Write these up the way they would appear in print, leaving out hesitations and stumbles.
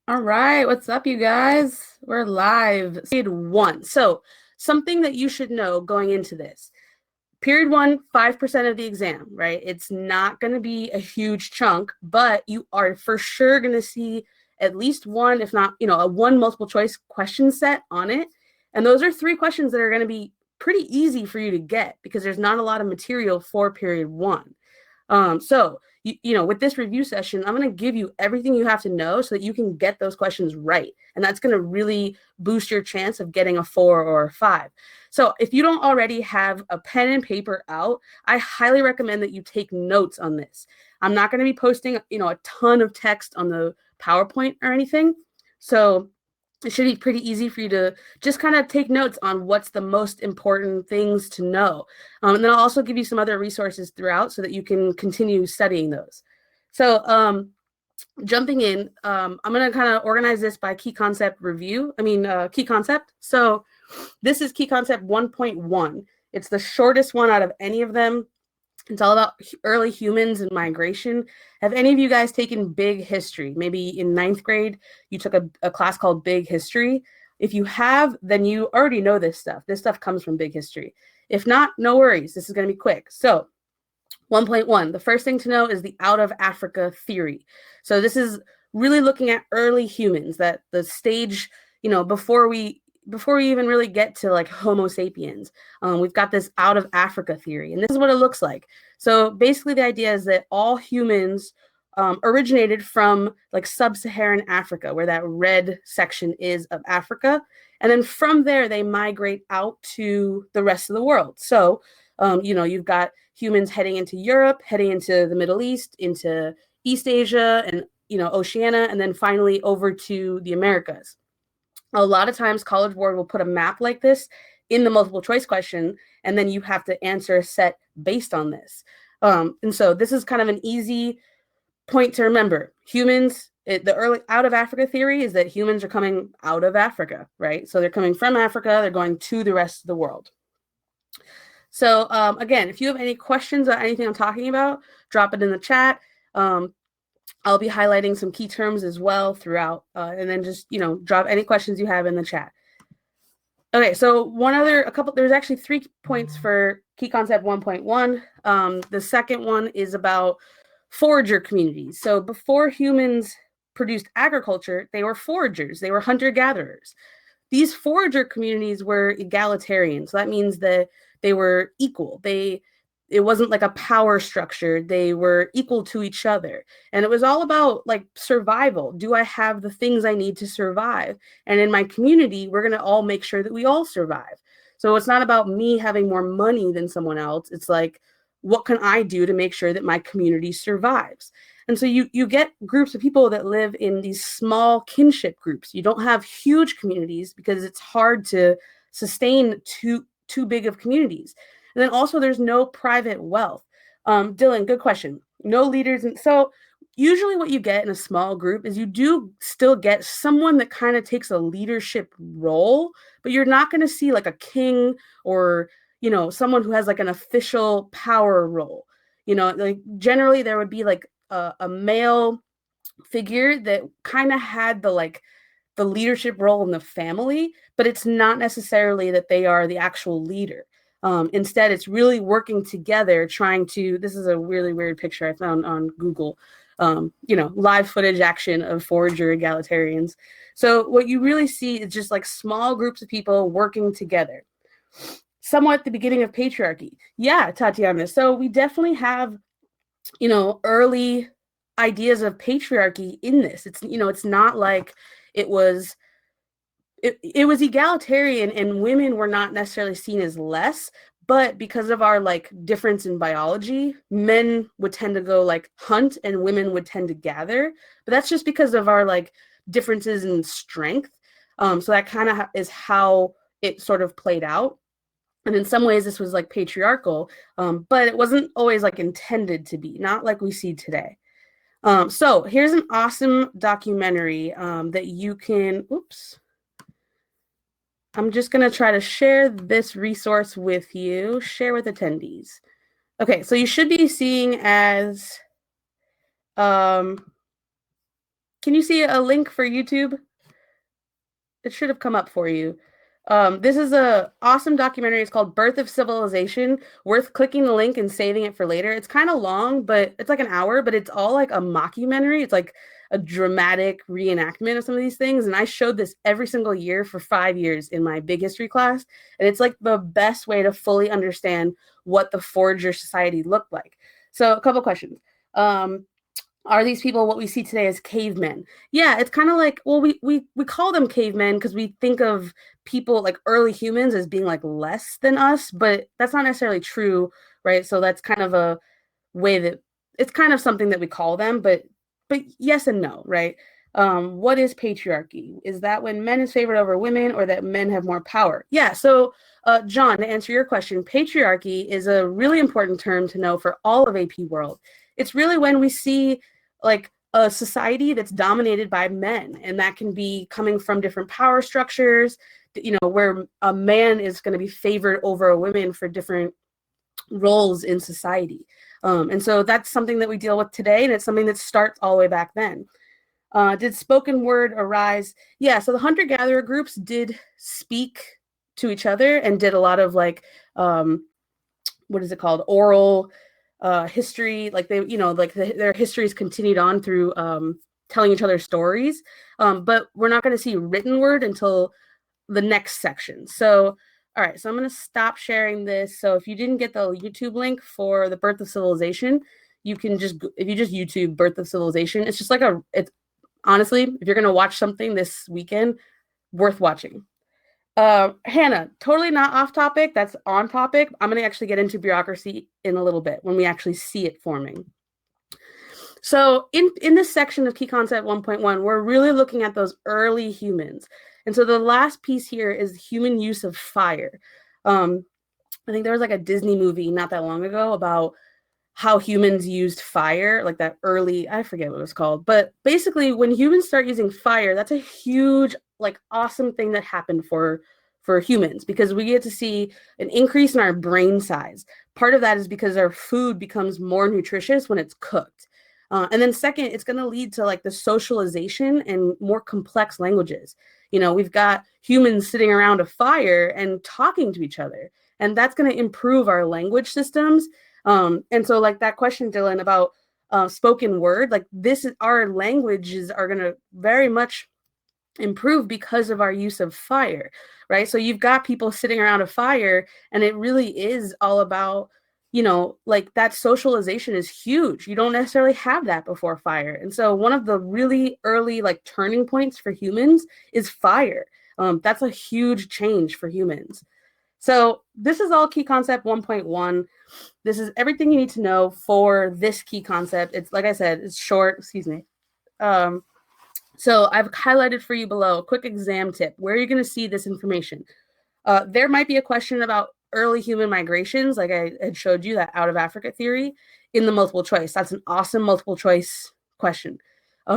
All right, what's up, you guys? We're live. Period one. So, something that you should know going into this. Period one, 5% of the exam, right? It's not going to be a huge chunk, but you are for sure going to see at least one, if not, a one multiple choice question set on it. And those are three questions that are going to be pretty easy for you to get because there's not a lot of material for period one. So, with this review session, I'm going to give you everything you have to know so that you can get those questions right. And that's going to really boost your chance of getting a 4 or a 5. So if you don't already have a pen and paper out, I highly recommend that you take notes on this. I'm not going to be posting, a ton of text on the PowerPoint or anything. So it should be pretty easy for you to just kind of take notes on what's the most important things to know. And then I'll also give you some other resources throughout so that you can continue studying those. So jumping in, I'm going to kind of organize this by key concept review. Key concept. So this is key concept 1.1. It's the shortest one out of any of them. It's all about early humans and migration. Have any of you guys taken big history? Maybe in ninth grade, you took a class called big history. If you have, then you already know this stuff. This stuff comes from big history. If not, no worries. This is going to be quick. So 1.1, the first thing to know is the out of Africa theory. So this is really looking at early humans, that the stage, before we even really get to like Homo sapiens, we've got this out of Africa theory, and this is what it looks like. So basically the idea is that all humans originated from like sub-Saharan Africa, where that red section is of Africa. And then from there, they migrate out to the rest of the world. So, you've got humans heading into Europe, heading into the Middle East, into East Asia, and, Oceania, and then finally over to the Americas. A lot of times College Board will put a map like this in the multiple choice question, and then you have to answer a set based on this. And so this is kind of an easy point to remember. Humans, the early out of Africa theory is that humans are coming out of Africa, right? So they're coming from Africa, they're going to the rest of the world. So again, if you have any questions about anything I'm talking about, drop it in the chat. I'll be highlighting some key terms as well throughout, and then just, drop any questions you have in the chat. Okay, so there's actually 3 points for key concept 1.1. The second one is about forager communities. So before humans produced agriculture, they were foragers, they were hunter-gatherers. These forager communities were egalitarian. So that means that they were equal. It wasn't like a power structure. They were equal to each other. And it was all about like survival. Do I have the things I need to survive? And in my community, we're going to all make sure that we all survive. So it's not about me having more money than someone else. It's like, what can I do to make sure that my community survives? And so you get groups of people that live in these small kinship groups. You don't have huge communities because it's hard to sustain too big of communities. And then also there's no private wealth. Dylan, good question. No leaders. And so usually what you get in a small group is you do still get someone that kind of takes a leadership role, but you're not going to see like a king or, someone who has like an official power role. Like generally there would be like a male figure that kind of had the leadership role in the family, but it's not necessarily that they are the actual leader. Instead, it's really working together, this is a really weird picture I found on Google, live footage action of forager egalitarians. So what you really see is just like small groups of people working together. Somewhat the beginning of patriarchy. Yeah, Tatiana. So we definitely have, early ideas of patriarchy in this. It's not like it was egalitarian and women were not necessarily seen as less, but because of our like difference in biology, men would tend to go like hunt and women would tend to gather. But that's just because of our like differences in strength. So that kind of is how it sort of played out. And in some ways this was like patriarchal, but it wasn't always like intended to be, not like we see today. So here's an awesome documentary that you can, I'm just going to try to share this resource with you, share with attendees. Okay, so you should be seeing as, Can you see a link for YouTube? It should have come up for you. This is a awesome documentary. It's called Birth of Civilization. Worth clicking the link and saving it for later. It's kind of long, but it's like an hour, but it's all like a mockumentary. It's like a dramatic reenactment of some of these things. And I showed this every single year for 5 years in my big history class. And it's like the best way to fully understand what the Forager Society looked like. So a couple questions. Are these people what we see today as cavemen? Yeah, it's kind of like, well, we call them cavemen because we think of people like early humans as being like less than us, but that's not necessarily true, right? So that's kind of a way that it's kind of something that we call them, but yes and no, right? What is patriarchy? Is that when men is favored over women, or that men have more power? Yeah. So, John, to answer your question, patriarchy is a really important term to know for all of AP World. It's really when we see like a society that's dominated by men, and that can be coming from different power structures, where a man is going to be favored over a woman for different roles in society. And so that's something that we deal with today, and it's something that starts all the way back then. Did spoken word arise? Yeah, so the hunter-gatherer groups did speak to each other and did a lot of like, what is it called? Oral history, like they, their histories continued on through telling each other stories. But we're not going to see written word until the next section. So, all right, so I'm going to stop sharing this. So if you didn't get the YouTube link for the Birth of Civilization, you can just, if you just YouTube Birth of Civilization, it's just like it's honestly, if you're going to watch something this weekend, worth watching. Hannah, totally not off topic. That's on topic. I'm going to actually get into bureaucracy in a little bit when we actually see it forming. So in this section of Key Concept 1.1, we're really looking at those early humans. And so the last piece here is human use of fire. I think there was like a Disney movie not that long ago about how humans used fire, like that early, I forget what it was called. But basically, when humans start using fire, that's a huge, like, awesome thing that happened for humans, because we get to see an increase in our brain size. Part of that is because our food becomes more nutritious when it's cooked. And then second, it's going to lead to like the socialization and more complex languages. We've got humans sitting around a fire and talking to each other, and that's going to improve our language systems. And so like that question, Dylan, about spoken word, like our languages are going to very much improve because of our use of fire, right? So you've got people sitting around a fire, and it really is all about, like that socialization is huge. You don't necessarily have that before fire. And so one of the really early like turning points for humans is fire. That's a huge change for humans. So this is all Key Concept 1.1. This is everything you need to know for this key concept. It's like I said, it's short, excuse me. So I've highlighted for you below a quick exam tip. Where are you going to see this information? There might be a question about early human migrations, like I had showed you, that out of Africa theory, in the multiple choice. That's an awesome multiple choice question.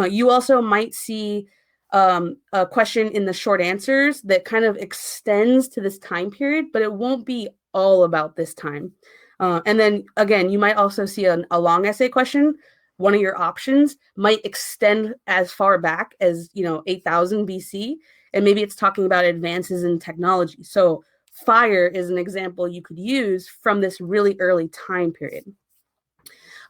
You also might see a question in the short answers that kind of extends to this time period, but it won't be all about this time. And then again, you might also see a long essay question. One of your options might extend as far back as 8,000 BC, and maybe it's talking about advances in technology. So fire is an example you could use from this really early time period.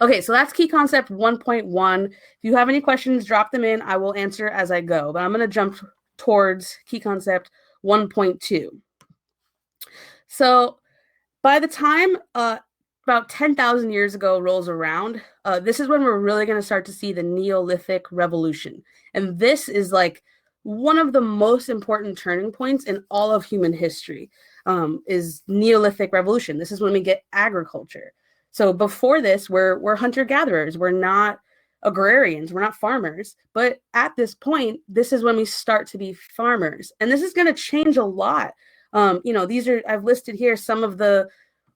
Okay, so that's Key Concept 1.1. If you have any questions, drop them in. I will answer as I go, but I'm going to jump towards Key Concept 1.2. So by the time about 10,000 years ago rolls around, this is when we're really going to start to see the Neolithic Revolution. And this is like one of the most important turning points in all of human history, is Neolithic Revolution. This is when we get agriculture. So before this, we're hunter-gatherers. We're not agrarians. We're not farmers. But at this point, this is when we start to be farmers. And this is going to change a lot. I've listed here some of the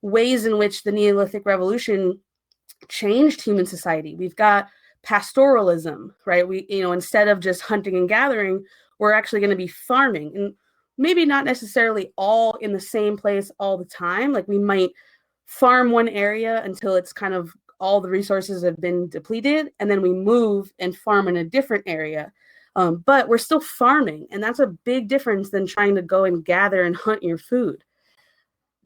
ways in which the Neolithic Revolution changed human society. We've got pastoralism, right? Instead of just hunting and gathering, we're actually going to be farming, and maybe not necessarily all in the same place all the time. Like we might farm one area until it's kind of all the resources have been depleted, and then we move and farm in a different area. But we're still farming, and that's a big difference than trying to go and gather and hunt your food.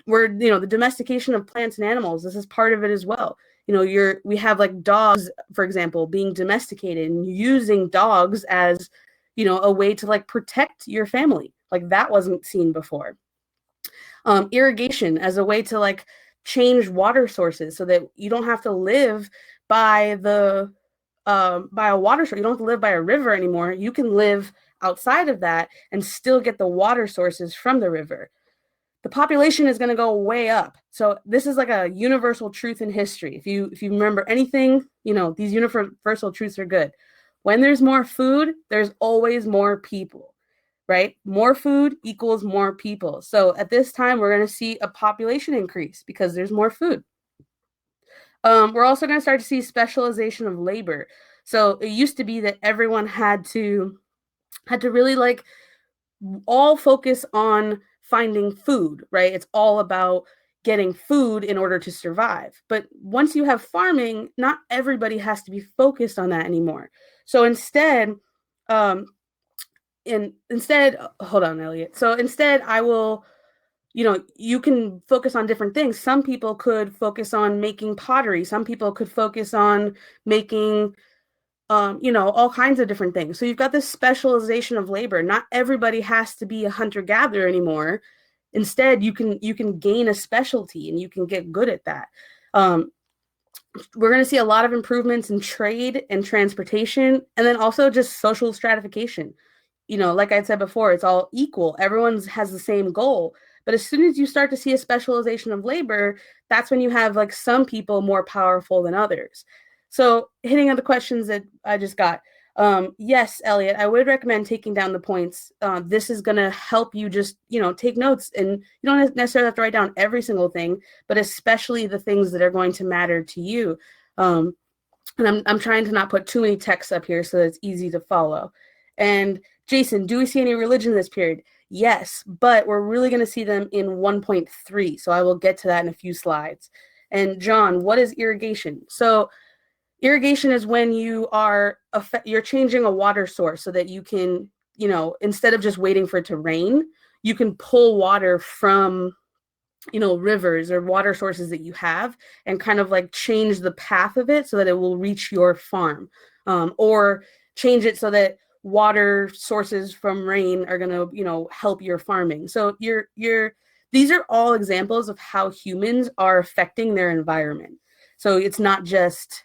The domestication of plants and animals, this is part of it as well. We have like dogs, for example, being domesticated and using dogs as, a way to like protect your family. Like that wasn't seen before. Irrigation as a way to like change water sources so that you don't have to live by by a water source. You don't have to live by a river anymore. You can live outside of that and still get the water sources from the river. The population is going to go way up. So this is like a universal truth in history. If you remember anything, these universal truths are good. When there's more food, there's always more people, right? More food equals more people. So at this time, we're going to see a population increase because there's more food. We're also going to start to see specialization of labor. So it used to be that everyone had to really like all focus on finding food, right? It's all about getting food in order to survive. But once you have farming, not everybody has to be focused on that anymore. So instead, hold on, Elliot. So instead, I will, you can focus on different things. Some people could focus on making pottery. Some people could focus on making all kinds of different things. So you've got this specialization of labor. Not everybody has to be a hunter-gatherer anymore. Instead, you can gain a specialty and you can get good at that. We're going to see a lot of improvements in trade and transportation, and then also just social stratification. Like I said before, it's all equal. Everyone has the same goal. But as soon as you start to see a specialization of labor, that's when you have like some people more powerful than others. So hitting on the questions that I just got. Yes, Elliot, I would recommend taking down the points. This is going to help you just, take notes, and you don't necessarily have to write down every single thing, but especially the things that are going to matter to you. And I'm trying to not put too many texts up here so that it's easy to follow. And Jason, do we see any religion in this period? Yes, but we're really going to see them in 1.3. So I will get to that in a few slides. And John, what is irrigation? So irrigation is when you're changing a water source so that you can, instead of just waiting for it to rain, you can pull water from, rivers or water sources that you have and kind of like change the path of it so that it will reach your farm, or change it so that water sources from rain are going to, help your farming. So these are all examples of how humans are affecting their environment. So it's not just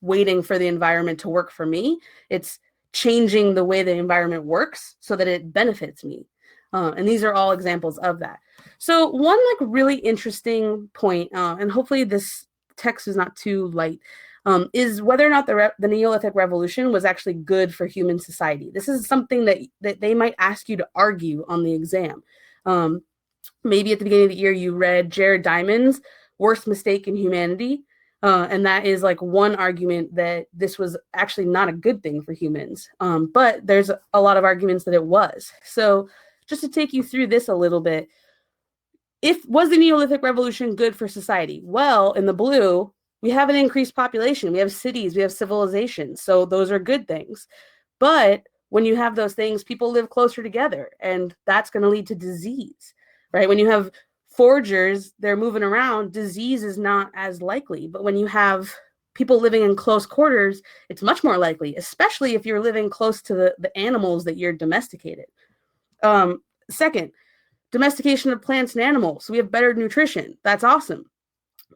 waiting for the environment to work for me. It's changing the way the environment works so that it benefits me. And these are all examples of that. So one like really interesting point, and hopefully this text is not too light, is whether or not the Neolithic Revolution was actually good for human society. This is something that they might ask you to argue on the exam. Maybe at the beginning of the year you read Jared Diamond's Worst Mistake in Humanity. And that is like one argument that this was actually not a good thing for humans. But there's a lot of arguments that it was. So just to take you through this a little bit, was the Neolithic Revolution good for society? Well, in the blue, we have an increased population. We have cities, we have civilizations. So those are good things. But when you have those things, people live closer together, and that's going to lead to disease, right? When you have foragers, they're moving around, disease is not as likely. But when you have people living in close quarters, it's much more likely, especially if you're living close to the animals that you're domesticated. Second, domestication of plants and animals. So we have better nutrition. That's awesome.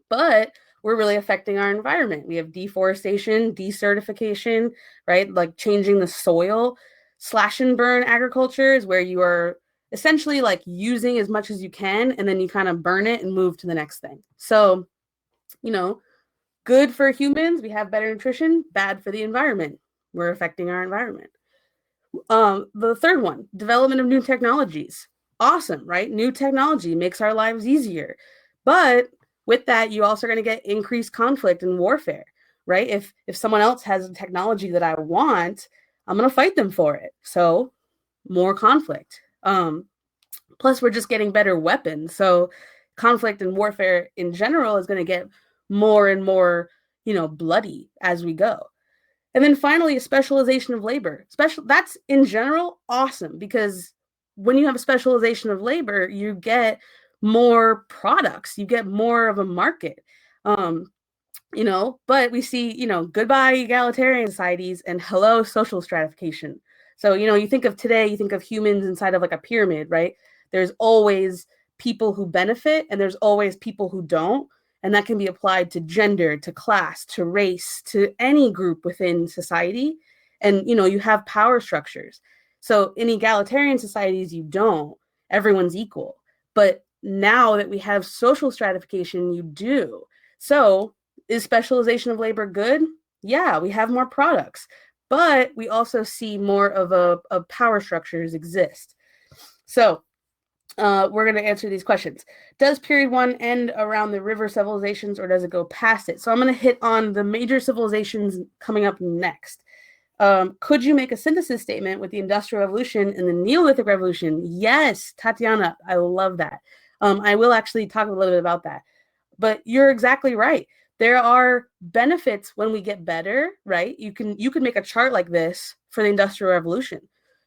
But we're really affecting our environment. We have deforestation, desertification, right? Like changing the soil. Slash and burn agriculture is where you are essentially like using as much as you can, and then you kind of burn it and move to the next thing. So, good for humans, we have better nutrition, bad for the environment. We're affecting our environment. The third one, development of new technologies. Awesome, right? New technology makes our lives easier. But with that, you also are going to get increased conflict and warfare, right? If someone else has a technology that I want, I'm going to fight them for it. So more conflict. Plus, we're just getting better weapons. So conflict and warfare in general is going to get more and more, bloody as we go. And then finally, a specialization of labor. That's in general awesome, because when you have a specialization of labor, you get more products, you get more of a market. But we see, goodbye egalitarian societies and hello social stratification. So, you think of today, you think of humans inside of like a pyramid, right? There's always people who benefit and there's always people who don't. And that can be applied to gender, to class, to race, to any group within society. And, you have power structures. So in egalitarian societies, you don't. Everyone's equal. But now that we have social stratification, you do. So is specialization of labor good? Yeah, we have more products. But we also see more of power structures exist. So we're going to answer these questions. Does period 1 end around the river civilizations or does it go past it? So I'm going to hit on the major civilizations coming up next. Could you make a synthesis statement with the Industrial Revolution and the Neolithic Revolution? Yes, Tatiana, I love that. I will actually talk a little bit about that. But you're exactly right. There are benefits when we get better, right? You can make a chart like this for the Industrial Revolution.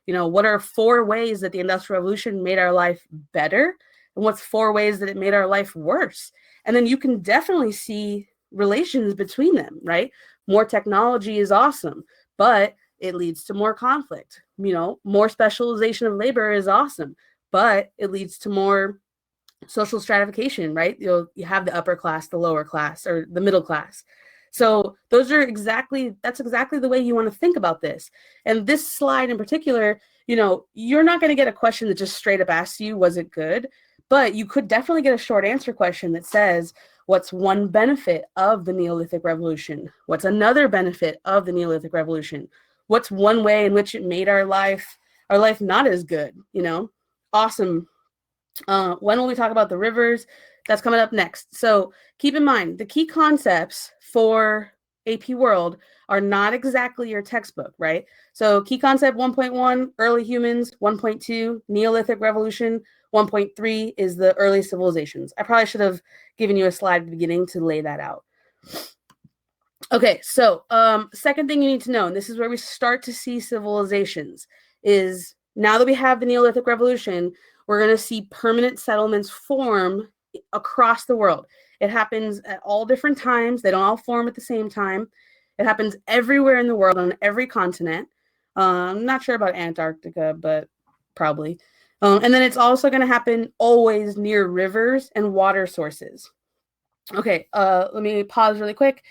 What are 4 ways that the Industrial Revolution made our life better? And what's 4 ways that it made our life worse? And then you can definitely see relations between them, right? More technology is awesome, but it leads to more conflict. More specialization of labor is awesome, but it leads to more social stratification, right? You have the upper class, the lower class, or the middle class. So that's exactly the way you want to think about this. And this slide in particular, you're not going to get a question that just straight up asks you, was it good? But you could definitely get a short answer question that says, what's one benefit of the Neolithic Revolution? What's another benefit of the Neolithic Revolution? What's one way in which it made our life not as good? Awesome. When will we talk about the rivers? That's coming up next. So keep in mind, the key concepts for AP World are not exactly your textbook, right? So key concept 1.1, early humans, 1.2, Neolithic Revolution, 1.3 is the early civilizations. I probably should have given you a slide at the beginning to lay that out. Okay, so second thing you need to know, and this is where we start to see civilizations, is now that we have the Neolithic Revolution, we're going to see permanent settlements form across the world. It happens at all different times. They don't all form at the same time. It happens everywhere in the world, on every continent. I'm not sure about Antarctica, but probably. And then it's also going to happen always near rivers and water sources. Okay, let me pause really quick.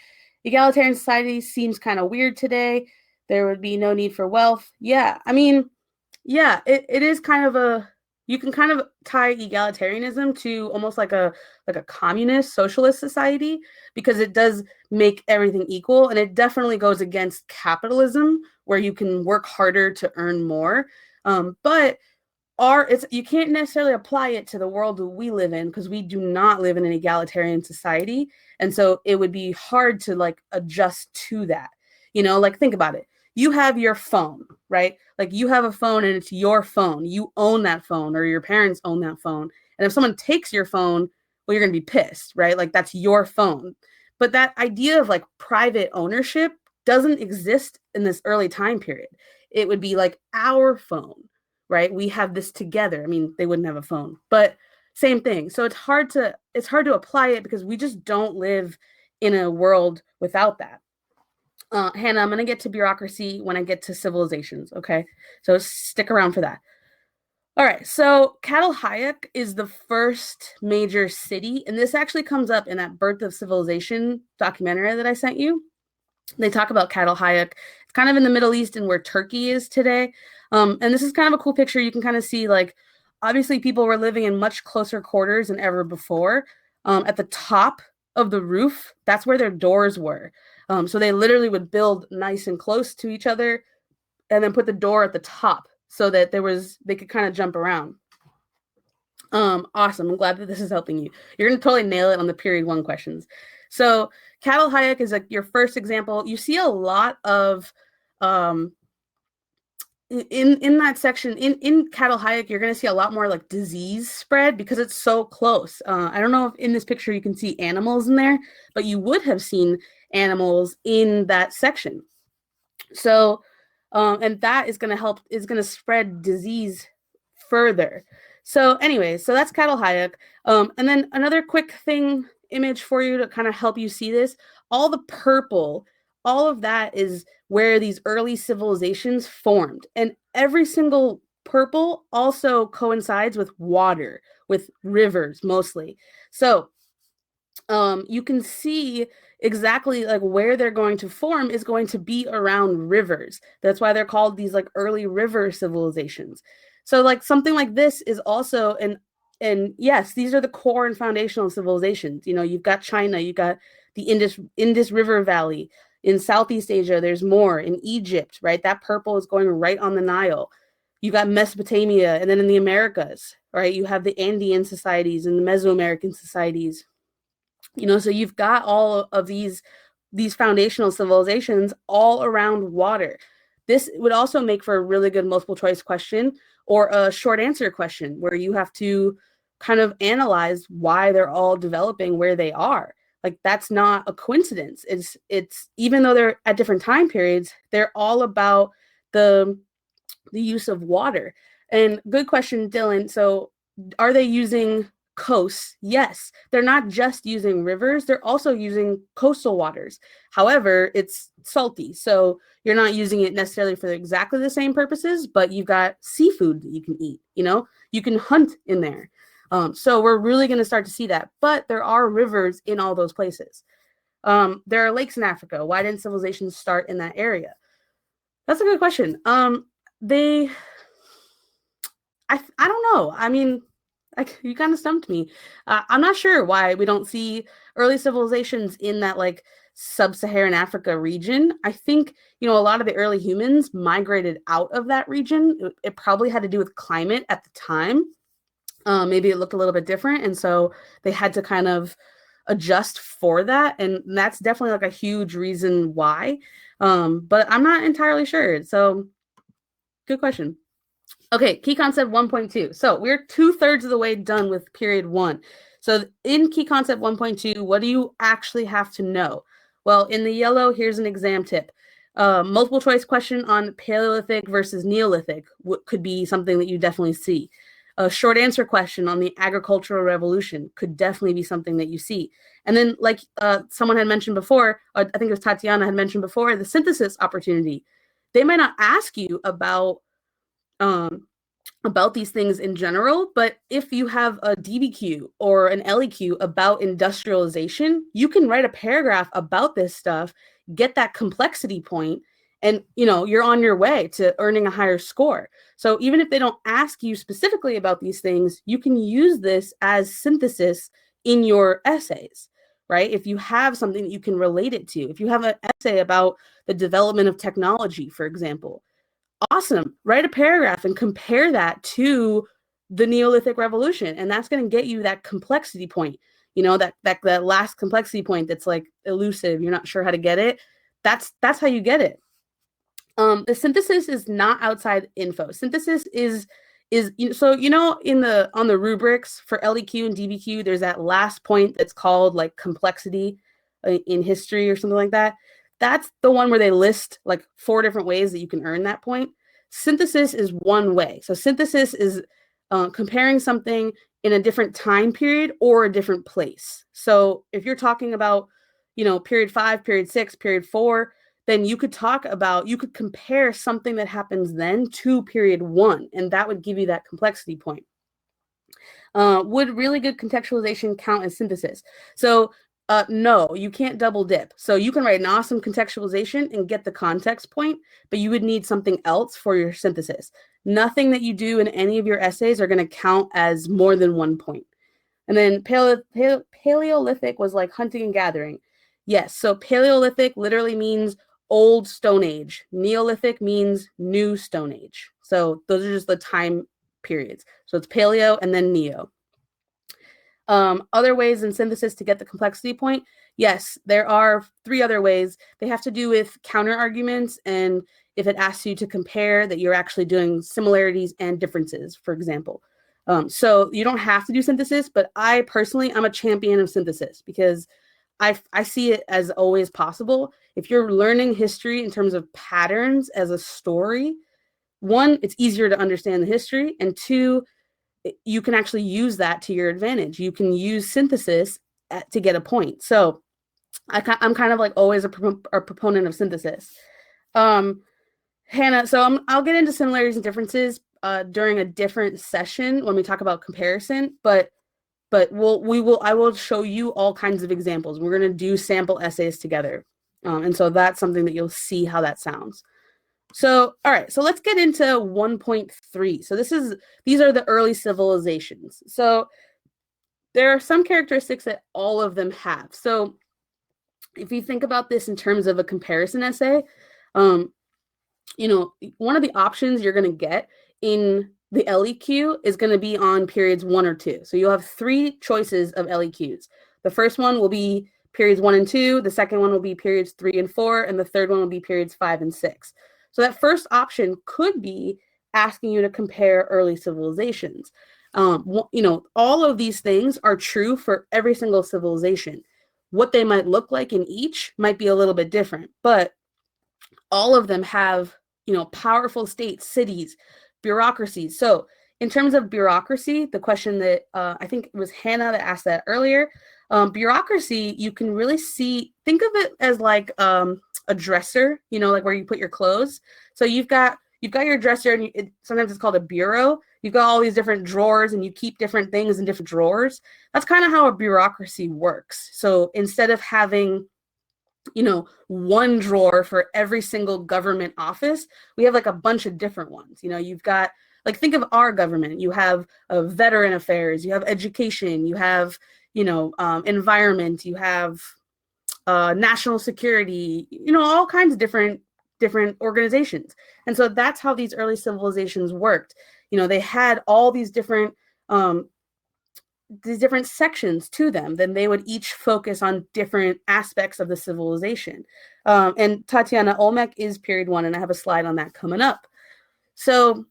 Egalitarian society seems kind of weird today. There would be no need for wealth. Yeah, I mean, yeah, it is kind of you can kind of tie egalitarianism to almost like a communist socialist society, because it does make everything equal, and it definitely goes against capitalism where you can work harder to earn more. But you can't necessarily apply it to the world that we live in, because we do not live in an egalitarian society, and so it would be hard to adjust to that. Think about it. You have your phone, right? You have a phone and it's your phone. You own that phone, or your parents own that phone. And if someone takes your phone, well, you're going to be pissed, right? That's your phone. But that idea of private ownership doesn't exist in this early time period. It would be our phone, right? We have this together. I mean, they wouldn't have a phone, but same thing. So it's hard to apply it because we just don't live in a world without that. Hannah, I'm going to get to bureaucracy when I get to civilizations, okay? So stick around for that. All right, so Catalhoyuk is the first major city, and this actually comes up in that Birth of Civilization documentary that I sent you. They talk about Catalhoyuk. It's kind of in the Middle East and where Turkey is today. And this is kind of a cool picture. You can kind of see, obviously people were living in much closer quarters than ever before. At the top of the roof, that's where their doors were. So they literally would build nice and close to each other and then put the door at the top so that they could kind of jump around. Awesome. I'm glad that this is helping you. You're going to totally nail it on the period 1 questions. So Catalhoyuk is your first example. You see a lot of in that section in Catalhoyuk, you're going to see a lot more disease spread because it's so close. I don't know if in this picture you can see animals in there, but you would have seen animals in that section. So, and that is going to spread disease further. So anyway, so that's Catalhoyuk. And then another quick image for you to kind of help you see this, all the purple, all of that is where these early civilizations formed. And every single purple also coincides with water, with rivers mostly. So you can see exactly like where they're going to form is going to be around rivers. That's why they're called these like early river civilizations. So like something like this is also and yes, these are the core and foundational civilizations. You know, you've got China, you've got the Indus River Valley. In Southeast Asia, there's more. In Egypt, right? That purple is going right on the Nile. You got Mesopotamia, and then in the Americas, right? You have the Andean societies and the Mesoamerican societies. You know, so you've got all of these foundational civilizations all around water. This would also make for a really good multiple choice question or a short answer question where you have to kind of analyze why they're all developing where they are. Like that's not a coincidence. It's even though they're at different time periods, they're all about the use of water. And good question, Dylan. So are they using coasts? Yes. They're not just using rivers, they're also using coastal waters. However, it's salty. So you're not using it necessarily for exactly the same purposes, but you've got seafood that you can eat, you know, you can hunt in there. So we're really going to start to see that. But there are rivers in all those places. There are lakes in Africa. Why didn't civilizations start in that area? That's a good question. I don't know. I mean, you kind of stumped me. I'm not sure why we don't see early civilizations in that like sub-Saharan Africa region. I think, you know, a lot of the early humans migrated out of that region. It probably had to do with climate at the time. Maybe it looked a little bit different. And so they had to kind of adjust for that. And that's definitely like a huge reason why. But I'm not entirely sure. So good question. Okay, key concept 1.2. So we're 2/3 of the way done with period 1. So in key concept 1.2, what do you actually have to know? Well, in the yellow, here's an exam tip. Multiple choice question on Paleolithic versus Neolithic could be something that you definitely see. A short answer question on the agricultural revolution could definitely be something that you see. And then like someone had mentioned before, I think it was Tatiana had mentioned before, the synthesis opportunity. They might not ask you about these things in general, but if you have a DBQ or an LEQ about industrialization, you can write a paragraph about this stuff, get that complexity point, and you know you're on your way to earning a higher score. So even if they don't ask you specifically about these things, you can use this as synthesis in your essays, right? If you have something that you can relate it to, if you have an essay about the development of technology, for example, awesome. Write a paragraph and compare that to the Neolithic Revolution. And that's going to get you that complexity point. You know, that last complexity point that's like elusive. You're not sure how to get it. That's how you get it. The synthesis is not outside info. Synthesis is so you know on the rubrics for LEQ and DBQ, there's that last point that's called like complexity in history or something like that. That's the one where they list like 4 different ways that you can earn that point. Synthesis is one way. So synthesis is comparing something in a different time period or a different place. So if you're talking about, you know, period 5, period 6, period 4, then you could compare something that happens then to period 1, and that would give you that complexity point. Would really good contextualization count as synthesis? So no, you can't double dip. So you can write an awesome contextualization and get the context point, but you would need something else for your synthesis. Nothing that you do in any of your essays are going to count as more than 1 point. And then Paleolithic was like hunting and gathering. Yes, so Paleolithic literally means old Stone Age. Neolithic means new Stone Age. So those are just the time periods. So it's Paleo and then Neo. Other ways in synthesis to get the complexity point. Yes, there are 3 other ways. They have to do with counter arguments, and if it asks you to compare that you're actually doing similarities and differences, for example. So you don't have to do synthesis, but I personally, I'm a champion of synthesis because I see it as always possible. If you're learning history in terms of patterns as a story, one, it's easier to understand the history, and two, you can actually use that to your advantage. You can use synthesis to get a point. So I'm kind of like always a proponent of synthesis. Hannah, so I'll get into similarities and differences during a different session when we talk about comparison, but I will show you all kinds of examples. We're going to do sample essays together. And so that's something that you'll see how that sounds. So, all right, so let's get into 1.3. So these are the early civilizations. So there are some characteristics that all of them have. So if you think about this in terms of a comparison essay, you know, one of the options you're going to get in the LEQ is going to be on periods 1 or 2. So you'll have 3 choices of LEQs. The first one will be periods 1 and 2. The second one will be periods 3 and 4. And the third one will be periods 5 and 6. So that first option could be asking you to compare early civilizations. You know, all of these things are true for every single civilization. What they might look like in each might be a little bit different, but all of them have, you know, powerful states, cities, bureaucracies. So in terms of bureaucracy, the question that I think it was Hannah that asked that earlier, bureaucracy, you can really think of it as like a dresser, you know, like where you put your clothes. So you've got your dresser, and sometimes it's called a bureau. You've got all these different drawers, and you keep different things in different drawers. That's kind of how a bureaucracy works. So instead of having, you know, one drawer for every single government office, we have like a bunch of different ones. You know, you've got, like, think of our government. You have veteran affairs, you have education, you have, you know, environment, you have national security, you know, all kinds of different organizations. And so that's how these early civilizations worked. You know, they had all these different sections to them. Then they would each focus on different aspects of the civilization. And Tatiana Olmec is period 1, and I have a slide on that coming up. So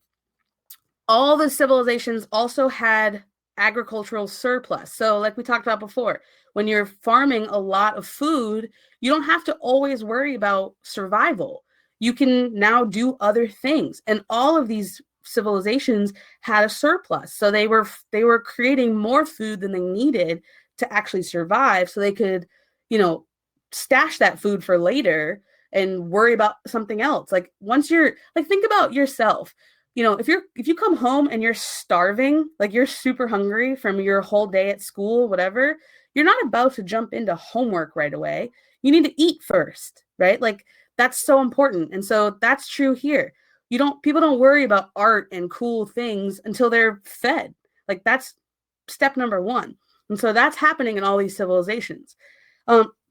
all the civilizations also had agricultural surplus. So like we talked about before, when you're farming a lot of food, you don't have to always worry about survival. You can now do other things. And all of these civilizations had a surplus. So they were creating more food than they needed to actually survive, so they could, you know, stash that food for later and worry about something else. Like once you're like, think about yourself. You know, if you come home and you're starving, like you're super hungry from your whole day at school, whatever, you're not about to jump into homework right away. You need to eat first, right? Like that's so important. And so that's true here. People don't worry about art and cool things until they're fed. Like that's step number 1. And so that's happening in all these civilizations.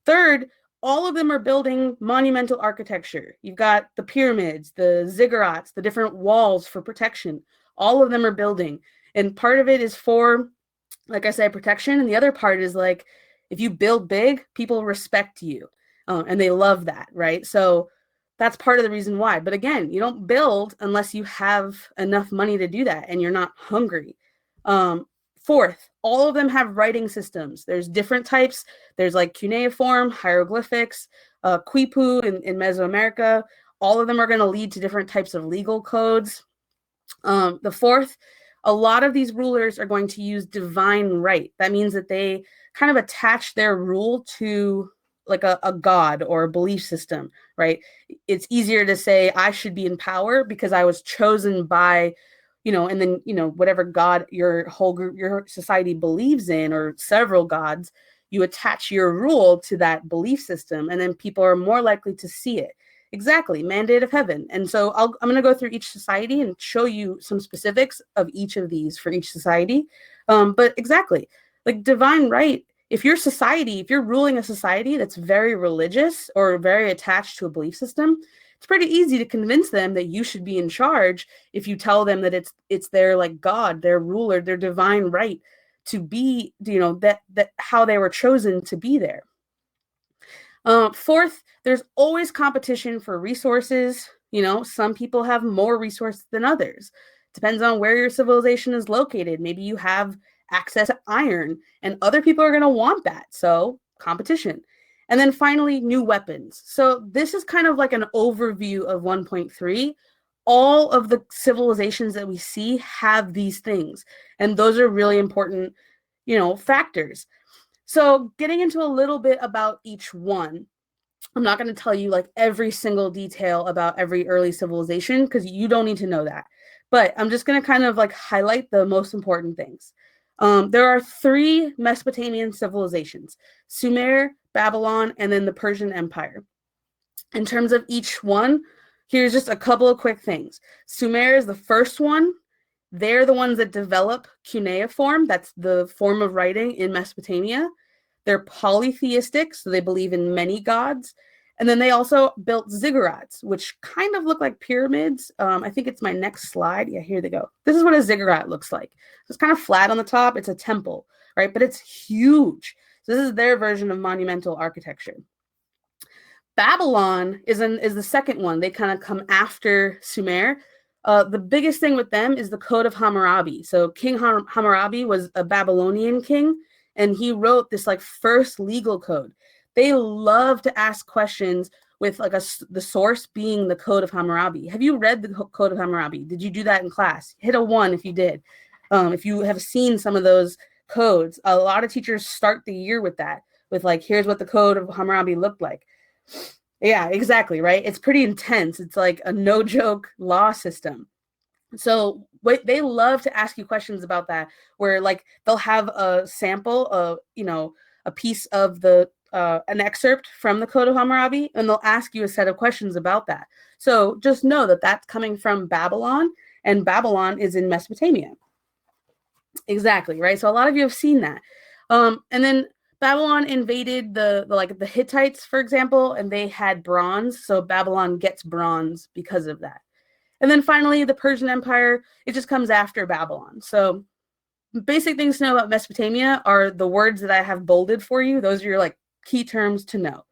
Third, all of them are building monumental architecture. You've got the pyramids, the ziggurats, the different walls for protection. All of them are building. And part of it is for, like I said, protection. And the other part is like, if you build big, people respect you. And they love that, right? So that's part of the reason why. But again, you don't build unless you have enough money to do that and you're not hungry. Fourth, all of them have writing systems. There's different types. There's like cuneiform, hieroglyphics, quipu in Mesoamerica. All of them are going to lead to different types of legal codes. The fourth, a lot of these rulers are going to use divine right. That means that they kind of attach their rule to like a god or a belief system, right? It's easier to say I should be in power because I was chosen by, you know, and then, you know, whatever god your whole group, your society believes in, or several gods, you attach your rule to that belief system, and then people are more likely to see it. Exactly, mandate of heaven. And so I'm going to go through each society and show you some specifics of each of these for each society. But exactly, like divine right, if you're ruling a society that's very religious or very attached to a belief system, it's pretty easy to convince them that you should be in charge if you tell them that it's their like God, their ruler, their divine right to be, you know, that how they were chosen to be there. Fourth, there's always competition for resources. You know, some people have more resources than others. Depends on where your civilization is located. Maybe you have access to iron and other people are going to want that. So competition. And then finally, new weapons. So this is kind of like an overview of 1.3. All of the civilizations that we see have these things, and those are really important, factors. So getting into a little bit about each one, I'm not going to tell you like every single detail about every early civilization because you don't need to know that. But I'm just going to kind of like highlight the most important things. There are 3 Mesopotamian civilizations: Sumer, Babylon, and then the Persian Empire. In terms of each one, here's just a couple of quick things. Sumer is the first one. They're the ones that develop cuneiform. That's the form of writing in Mesopotamia. They're polytheistic, so they believe in many gods. And then they also built ziggurats, which kind of look like pyramids. I think it's my next slide. Yeah, here they go. This is what a ziggurat looks like. It's kind of flat on the top. It's a temple, right? But it's huge. So this is their version of monumental architecture. Babylon is the second one. They kind of come after Sumer. The biggest thing with them is the Code of Hammurabi. So King Hammurabi was a Babylonian king, and he wrote this like first legal code. They love to ask questions with like the source being the Code of Hammurabi. Have you read the Code of Hammurabi? Did you do that in class? Hit a 1 if you did. If you have seen some of those codes, a lot of teachers start the year with that, with like, here's what the Code of Hammurabi looked like. Yeah, exactly, right? It's pretty intense. It's like a no-joke law system. So they love to ask you questions about that, where like they'll have a sample of, a piece of an excerpt from the Code of Hammurabi, and they'll ask you a set of questions about that. So just know that that's coming from Babylon, and Babylon is in Mesopotamia. Exactly, right? So a lot of you have seen that. And then Babylon invaded the Hittites, for example, and they had bronze. So Babylon gets bronze because of that. And then finally, the Persian Empire, it just comes after Babylon. So basic things to know about Mesopotamia are the words that I have bolded for you. Those are your like key terms to know.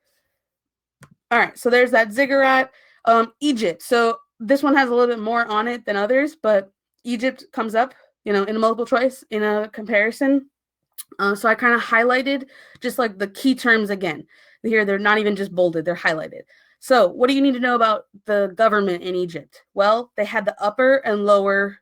All right, so there's that ziggurat. Egypt. So this one has a little bit more on it than others, but Egypt comes up, in a multiple choice, in a comparison. So I kind of highlighted just like the key terms again. Here, they're not even just bolded, they're highlighted. So what do you need to know about the government in Egypt? Well, they had the upper and lower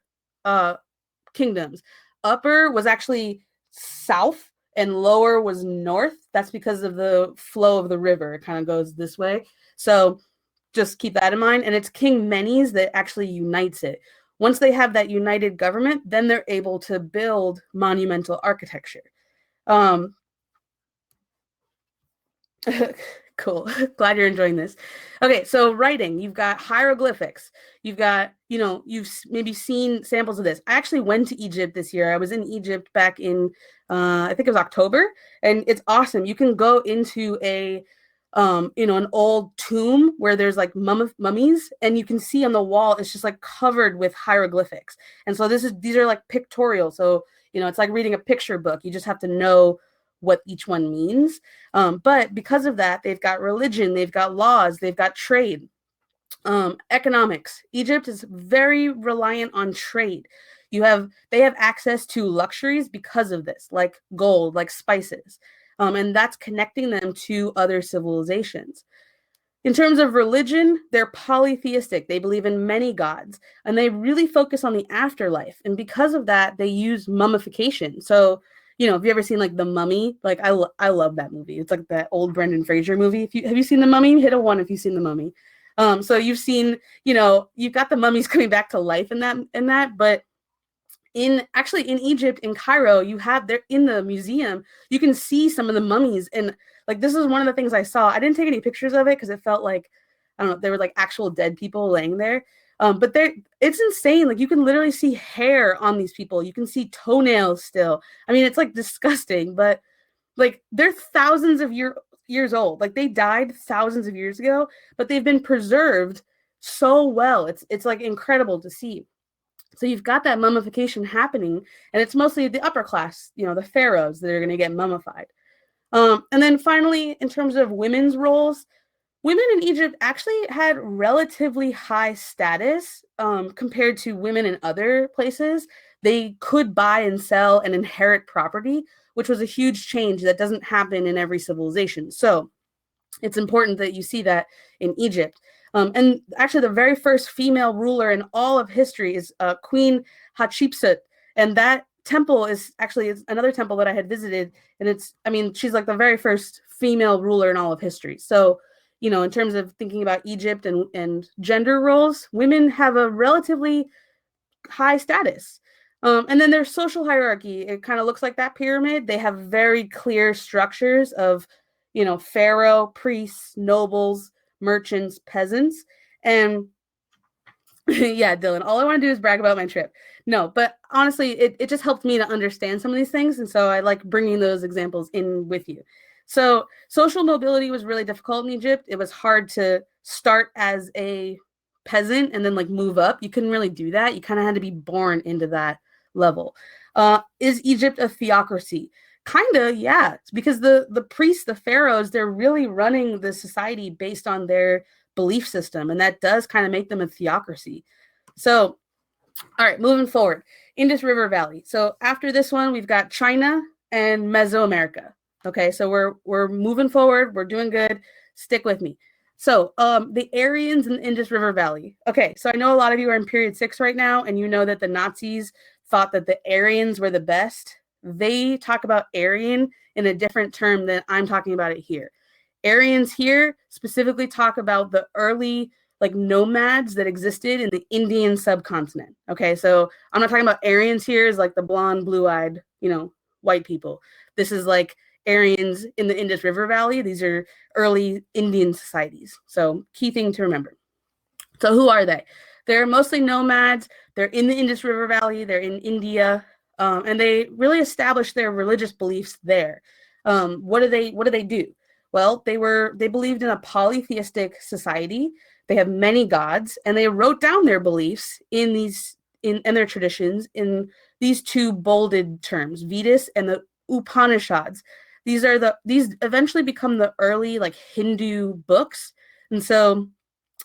kingdoms. Upper was actually south and lower was north. That's because of the flow of the river. It kind of goes this way. So just keep that in mind. And it's King Menes that actually unites it. Once they have that united government, then they're able to build monumental architecture. Cool. Glad you're enjoying this. Okay, so writing, you've got hieroglyphics. You've got, you've maybe seen samples of this. I actually went to Egypt this year. I was in Egypt back in, I think it was October, and it's awesome. You can go into an old tomb where there's like mummies, and you can see on the wall, it's just like covered with hieroglyphics. And so these are like pictorial. So, it's like reading a picture book. You just have to know what each one means. But because of that, they've got religion, they've got laws, they've got trade, economics. Egypt is very reliant on trade. They have access to luxuries because of this, like gold, like spices. And that's connecting them to other civilizations. In terms of religion, they're polytheistic. They believe in many gods, and they really focus on the afterlife. And because of that, they use mummification. So, have you ever seen like The Mummy? Like I love that movie. It's like that old Brendan Fraser movie. Have you seen The Mummy? Hit a 1 if you've seen The Mummy. So you've seen, you've got the mummies coming back to life in that, but in Egypt, in Cairo, they're in the museum, you can see some of the mummies. And like, this is one of the things I saw. I didn't take any pictures of it because it felt like, I don't know, there were like actual dead people laying there. But it's insane. Like, you can literally see hair on these people. You can see toenails still. I mean, it's like disgusting, but like they're thousands of years old. Like, they died thousands of years ago, but they've been preserved so well. It's like incredible to see. So you've got that mummification happening, and it's mostly the upper class, the pharaohs that are going to get mummified. And then finally, in terms of women's roles, women in Egypt actually had relatively high status compared to women in other places. They could buy and sell and inherit property, which was a huge change that doesn't happen in every civilization. So It's important that you see that in Egypt. And actually, the very first female ruler in all of history is Queen Hatshepsut. And that temple is actually another temple that I had visited. And she's like the very first female ruler in all of history. So, in terms of thinking about Egypt and gender roles, women have a relatively high status. And then there's social hierarchy. It kind of looks like that pyramid. They have very clear structures of, pharaoh, priests, nobles, merchants, peasants. And yeah, Dylan, all I want to do is brag about my trip. No, but honestly, it just helped me to understand some of these things. And so I like bringing those examples in with you. So social mobility was really difficult in Egypt. It was hard to start as a peasant and then like move up. You couldn't really do that. You kind of had to be born into that level. Is Egypt a theocracy? Kind of, yeah. It's because the priests, the pharaohs, they're really running the society based on their belief system, and that does kind of make them a theocracy. So, all right, moving forward, Indus River Valley. So after this one, we've got China and Mesoamerica. Okay, so we're moving forward. We're doing good. Stick with me. So the Aryans in the Indus River Valley. Okay, so I know a lot of you are in period 6 right now, and you know that the Nazis thought that the Aryans were the best. They talk about Aryan in a different term than I'm talking about it here. Aryans here specifically talk about the early like nomads that existed in the Indian subcontinent. Okay, so I'm not talking about Aryans here as like the blonde, blue-eyed, white people. This is like Aryans in the Indus River Valley. These are early Indian societies. So key thing to remember. So who are they? They're mostly nomads. They're in the Indus River Valley. They're in India. And they really established their religious beliefs there. What do they do? Well, they believed in a polytheistic society. They have many gods, and they wrote down their beliefs in their traditions in these two bolded terms, Vedas and the Upanishads. These eventually become the early like Hindu books. And so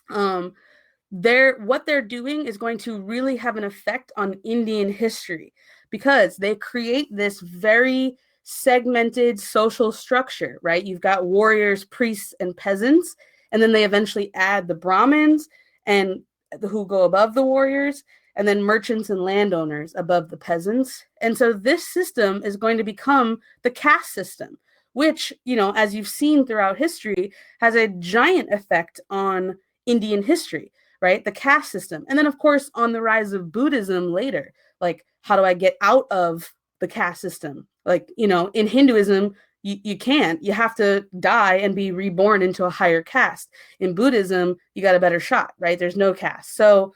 what they're doing is going to really have an effect on Indian history because they create this very segmented social structure, right? You've got warriors, priests, and peasants, and then they eventually add the Brahmins and who go above the warriors, and then merchants and landowners above the peasants. And so this system is going to become the caste system, which, as you've seen throughout history, has a giant effect on Indian history, right? The caste system. And then, of course, on the rise of Buddhism later, like, how do I get out of the caste system? Like, in Hinduism, you can't. You have to die and be reborn into a higher caste. In Buddhism, you got a better shot, right? There's no caste. So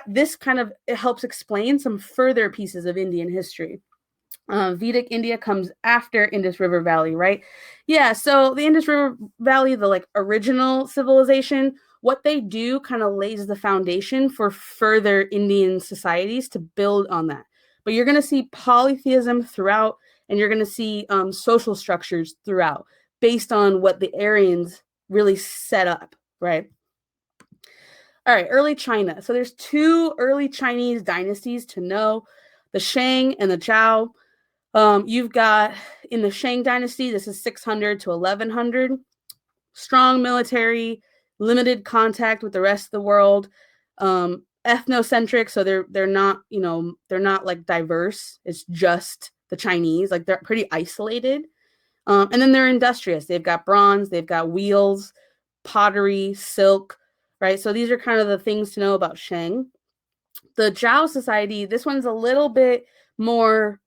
this kind of it helps explain some further pieces of Indian history. Vedic India comes after Indus River Valley, right? Yeah, so the Indus River Valley, the like original civilization, what they do kind of lays the foundation for further Indian societies to build on that. But you're going to see polytheism throughout, and you're going to see social structures throughout based on what the Aryans really set up, right? All right, early China. So there's 2 early Chinese dynasties to know, the Shang and the Zhao. You've got in the Shang dynasty, this is 600 to 1100, strong military, limited contact with the rest of the world, ethnocentric. So they're not, they're not like diverse. It's just the Chinese, like they're pretty isolated. And then they're industrious. They've got bronze, they've got wheels, pottery, silk, right? So these are kind of the things to know about Shang. The Zhao society, this one's a little bit more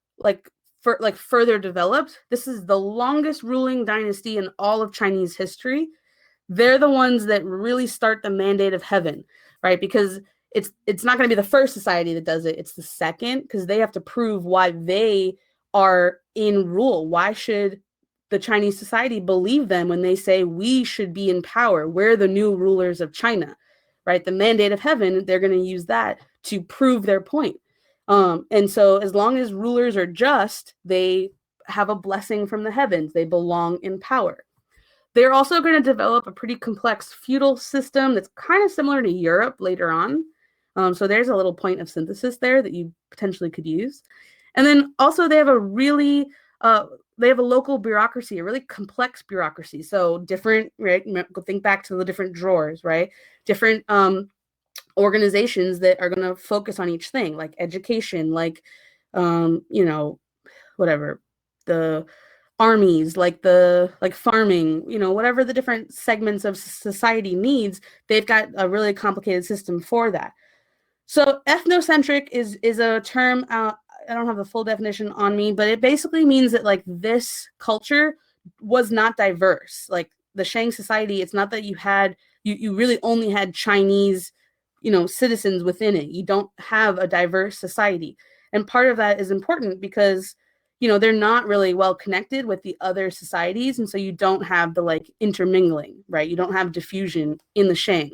further developed. This is the longest ruling dynasty in all of Chinese history. They're the ones that really start the mandate of heaven, right? Because it's not going to be the first society that does it. It's the second, because they have to prove why they are in rule. Why should the Chinese society believe them when they say we should be in power? We're the new rulers of China, right? The mandate of heaven, they're going to use that to prove their point. And so as long as rulers are just, they have a blessing from the heavens. They belong in power. They're also going to develop a pretty complex feudal system that's kind of similar to Europe later on. So there's a little point of synthesis there that you potentially could use. And then also they have a really they have a local bureaucracy, a really complex bureaucracy. So different, right? Think back to the different drawers, right? Different organizations that are going to focus on each thing, like education, like whatever, the armies, like farming, whatever the different segments of society needs. They've got a really complicated system for that. So ethnocentric is a term. I don't have the full definition on me, but it basically means that like this culture was not diverse. Like the Shang society, it's not that you really only had Chinese, citizens within it. You don't have a diverse society. And part of that is important because, they're not really well connected with the other societies. And so you don't have the like intermingling, right? You don't have diffusion in the Shang.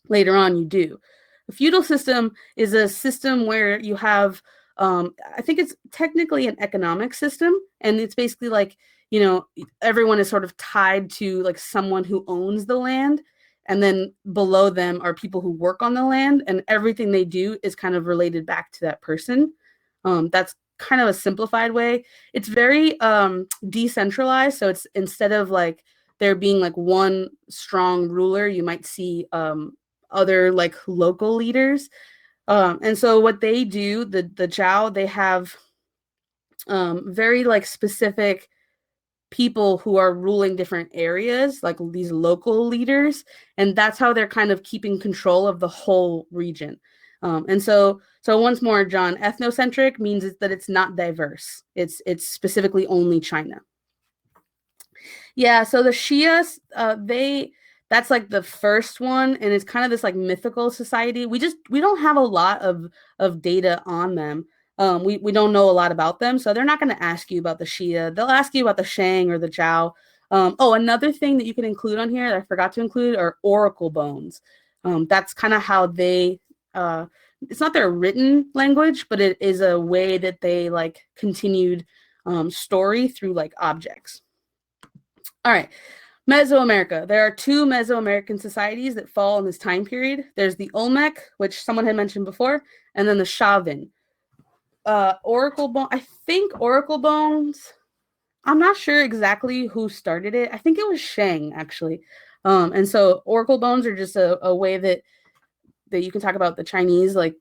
Later on, you do. A feudal system is a system where you have, I think it's technically an economic system. And it's basically like, everyone is sort of tied to like someone who owns the land. And then below them are people who work on the land. And everything they do is kind of related back to that person. That's kind of a simplified way. It's very decentralized. So it's instead of like there being like one strong ruler, you might see other like local leaders. And so what they do, the Zhao, they have very like specific people who are ruling different areas, like these local leaders. And that's how they're kind of keeping control of the whole region. And so once more, John, ethnocentric means that it's not diverse. It's specifically only China. Yeah, so the Shias, that's like the first one, and it's kind of this like mythical society. We don't have a lot of data on them. We don't know a lot about them, so they're not going to ask you about the Shia. They'll ask you about the Shang or the Zhao. Another thing that you can include on here that I forgot to include are oracle bones. That's kind of how they, it's not their written language, but it is a way that they like continued story through like objects. All right. Mesoamerica. There are two Mesoamerican societies that fall in this time period. There's the Olmec, which someone had mentioned before, and then the Chavin. Oracle bone. I think oracle bones. I'm not sure exactly who started it. I think it was Shang, actually. And so oracle bones are just a way that you can talk about the Chinese, like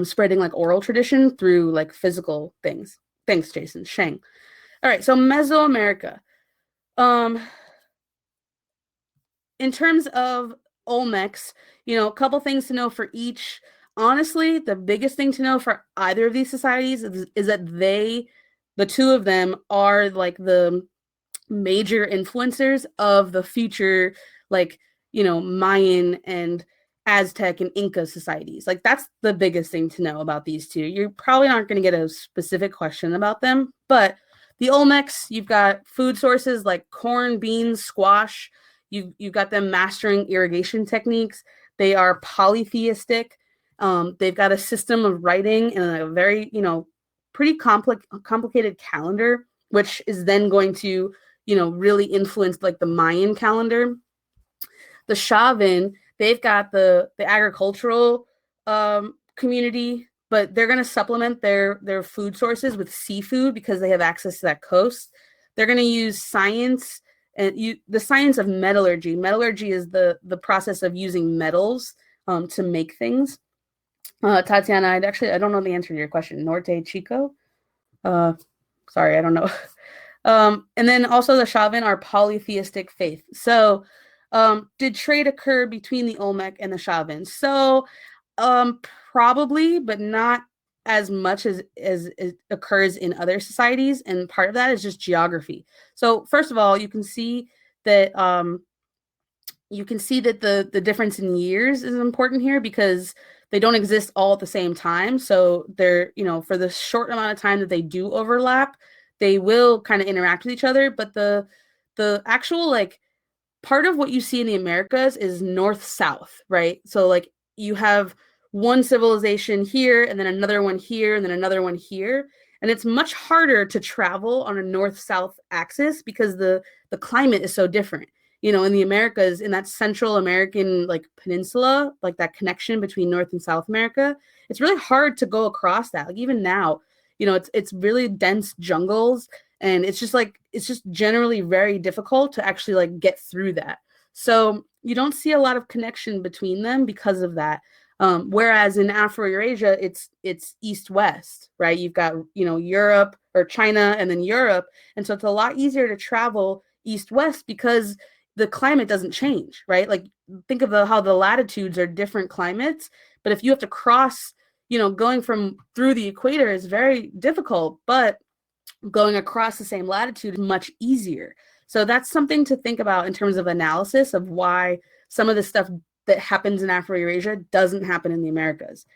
spreading like oral tradition through like physical things. Thanks, Jason. Shang. All right. So Mesoamerica. In terms of Olmecs, a couple things to know for each. Honestly, the biggest thing to know for either of these societies is that the two of them, are like the major influencers of the future, like, Mayan and Aztec and Inca societies. Like that's the biggest thing to know about these two. You're probably not going to get a specific question about them, but the Olmecs, you've got food sources like corn, beans, squash. You've got them mastering irrigation techniques. They are polytheistic. They've got a system of writing and a very, pretty complicated calendar, which is then going to, really influence like the Mayan calendar. The Chavin, they've got the agricultural community, but they're going to supplement their food sources with seafood because they have access to that coast. They're going to use science and the science of metallurgy. Metallurgy is the process of using metals to make things. Tatiana, I don't know the answer to your question. Norte Chico? Sorry, I don't know. And then also the Chavin are polytheistic faith. So did trade occur between the Olmec and the Chavin? So probably, but not as much as it occurs in other societies. And part of that is just geography. So first of all, you can see that the difference in years is important here because they don't exist all at the same time. So they're, for the short amount of time that they do overlap, they will kind of interact with each other. But the actual like part of what you see in the Americas is north-south, right? So like you have one civilization here and then another one here and then another one here. And it's much harder to travel on a north-south axis because the climate is so different. In the Americas, in that Central American like peninsula, like that connection between North and South America, it's really hard to go across that. Like even now, it's really dense jungles And it's just generally very difficult to actually like get through that. So you don't see a lot of connection between them because of that. Whereas in Afro-Eurasia, it's east-west, right? You've got, Europe or China and then Europe. And so it's a lot easier to travel east-west because the climate doesn't change, right? Like think of how the latitudes are different climates, but if you have to cross, going from through the equator is very difficult, but going across the same latitude is much easier. So that's something to think about in terms of analysis of why some of the stuff that happens in Afro-Eurasia doesn't happen in the Americas.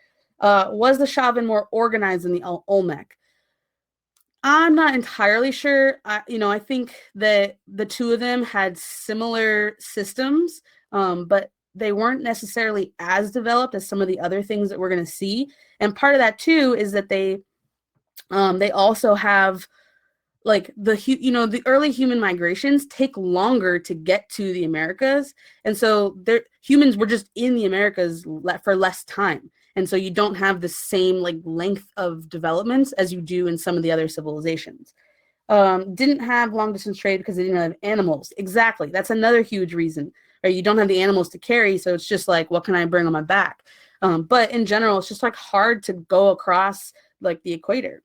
Was the Chauvin more organized than the Olmec? I'm not entirely sure. I think that the two of them had similar systems, but they weren't necessarily as developed as some of the other things that we're going to see. And part of that too is that they also have like the early human migrations take longer to get to the Americas, and so humans were just in the Americas for less time, and so you don't have the same like length of developments as you do in some of the other civilizations. Didn't have long distance trade because they didn't have animals. Exactly, that's another huge reason. Right, you don't have the animals to carry, so it's just like, what can I bring on my back? But in general, it's just like hard to go across like the equator.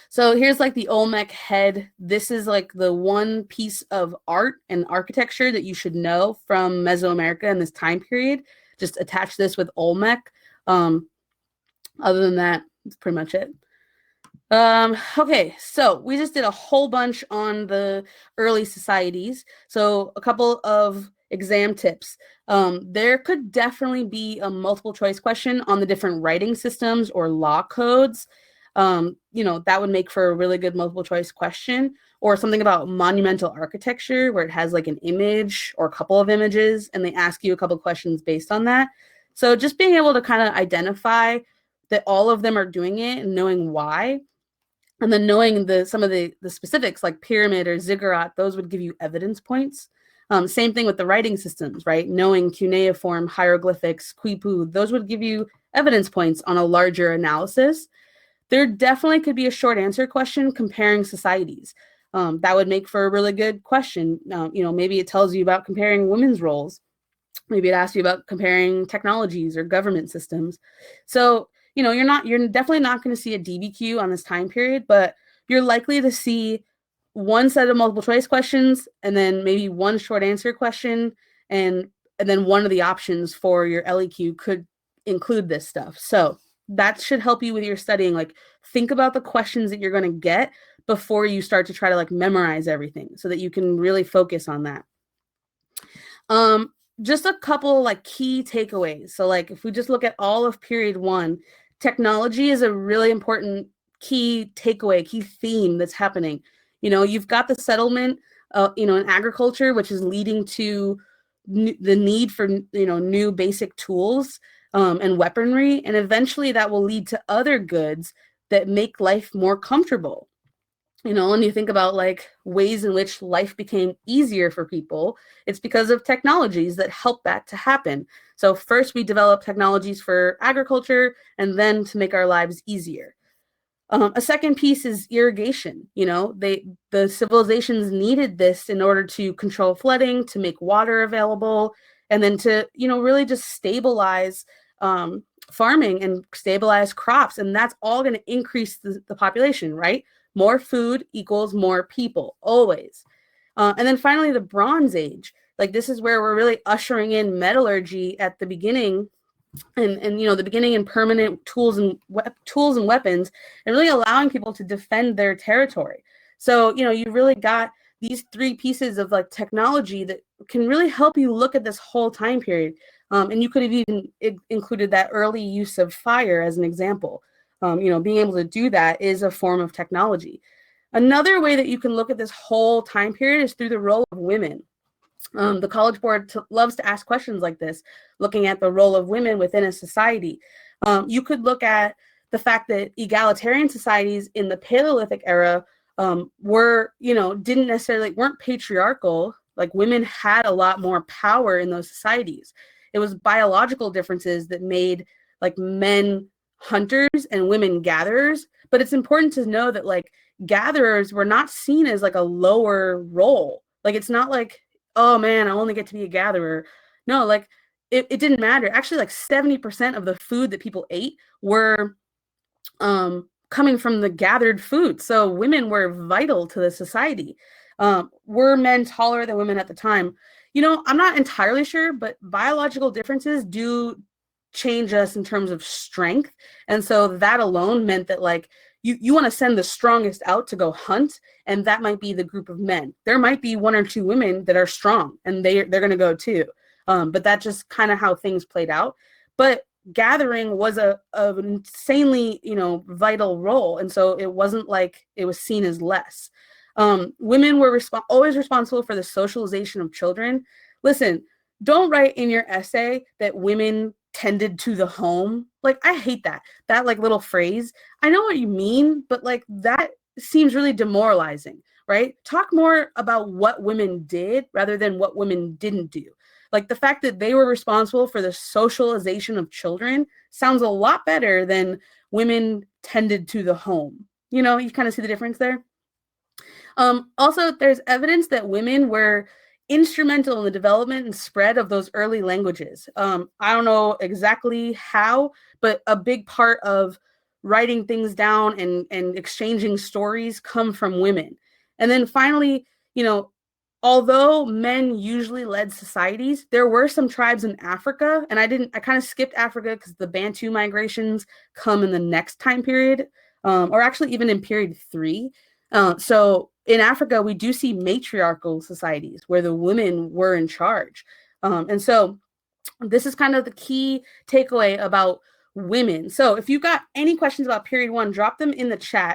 So here's like the Olmec head. This is like the one piece of art and architecture that you should know from Mesoamerica in this time period. Just attach this with Olmec. Other than that, that's pretty much it. Okay, so we just did a whole bunch on the early societies. So a couple of exam tips. There could definitely be a multiple choice question on the different writing systems or law codes. That would make for a really good multiple choice question, or something about monumental architecture where it has like an image or a couple of images and they ask you a couple of questions based on that. So just being able to kind of identify that all of them are doing it and knowing why, and then knowing some of the specifics like pyramid or ziggurat, those would give you evidence points. Same thing with the writing systems, right? Knowing cuneiform, hieroglyphics, quipu, those would give you evidence points on a larger analysis. There definitely could be a short answer question comparing societies. That would make for a really good question. Maybe it tells you about comparing women's roles. Maybe it asks you about comparing technologies or government systems. So, you're definitely not going to see a DBQ on this time period, but you're likely to see one set of multiple choice questions and then maybe one short answer question, and then one of the options for your LEQ could include this stuff. So that should help you with your studying. Like, think about the questions that you're going to get before you start to try to like memorize everything so that you can really focus on that. Just a couple like key takeaways. So like if we just look at all of period 1, technology is a really important key takeaway, key theme that's happening. You've got the settlement, in agriculture, which is leading to the need for, new basic tools and weaponry. And eventually that will lead to other goods that make life more comfortable. When you think about like ways in which life became easier for people, it's because of technologies that help that to happen. So first we develop technologies for agriculture and then to make our lives easier. A second piece is irrigation. The civilizations needed this in order to control flooding, to make water available, and then to, really just stabilize farming and stabilize crops. And that's all going to increase the population, right? More food equals more people, always. And then finally, the Bronze Age. Like this is where we're really ushering in metallurgy at the beginning, and the beginning in permanent tools and weapons, and really allowing people to defend their territory. So you really got these 3 pieces of like technology that can really help you look at this whole time period. And you could have even included that early use of fire as an example. Being able to do that is a form of technology. Another way that you can look at this whole time period is through the role of women. The College Board loves to ask questions like this, looking at the role of women within a society. You could look at the fact that egalitarian societies in the Paleolithic era weren't patriarchal. Like women had a lot more power in those societies. It was biological differences that made like men hunters and women gatherers. But it's important to know that like gatherers were not seen as like a lower role. Like it's not like, oh man, I only get to be a gatherer. No, like it didn't matter. Actually, like 70% of the food that people ate were coming from the gathered food. So women were vital to the society. Were men taller than women at the time? You know, I'm not entirely sure, but biological differences do change us in terms of strength. And so that alone meant that like you want to send the strongest out to go hunt, and that might be the group of men. There might be one or two women that are strong and they're going to go too. But that's just kind of how things played out. But gathering was a insanely, you know, vital role, and so it wasn't like it was seen as less. Women were always responsible for the socialization of children. Listen, don't write in your essay that women tended to the home. Like, I hate that like little phrase. I know what you mean, but like that seems really demoralizing, right? Talk more about what women did rather than what women didn't do. Like the fact that they were responsible for the socialization of children sounds a lot better than women tended to the home. You know, you kind of see the difference there. Also, there's evidence that women were instrumental in the development and spread of those early languages. I don't know exactly how, but a big part of writing things down and exchanging stories come from women. And then finally, you know, although men usually led societies, there were some tribes in Africa, and I kind of skipped Africa because the Bantu migrations come in the next time period, or actually even in period 3. So in Africa, we do see matriarchal societies where the women were in charge. And so this is kind of the key takeaway about women. So if you've got any questions about period 1, drop them in the chat.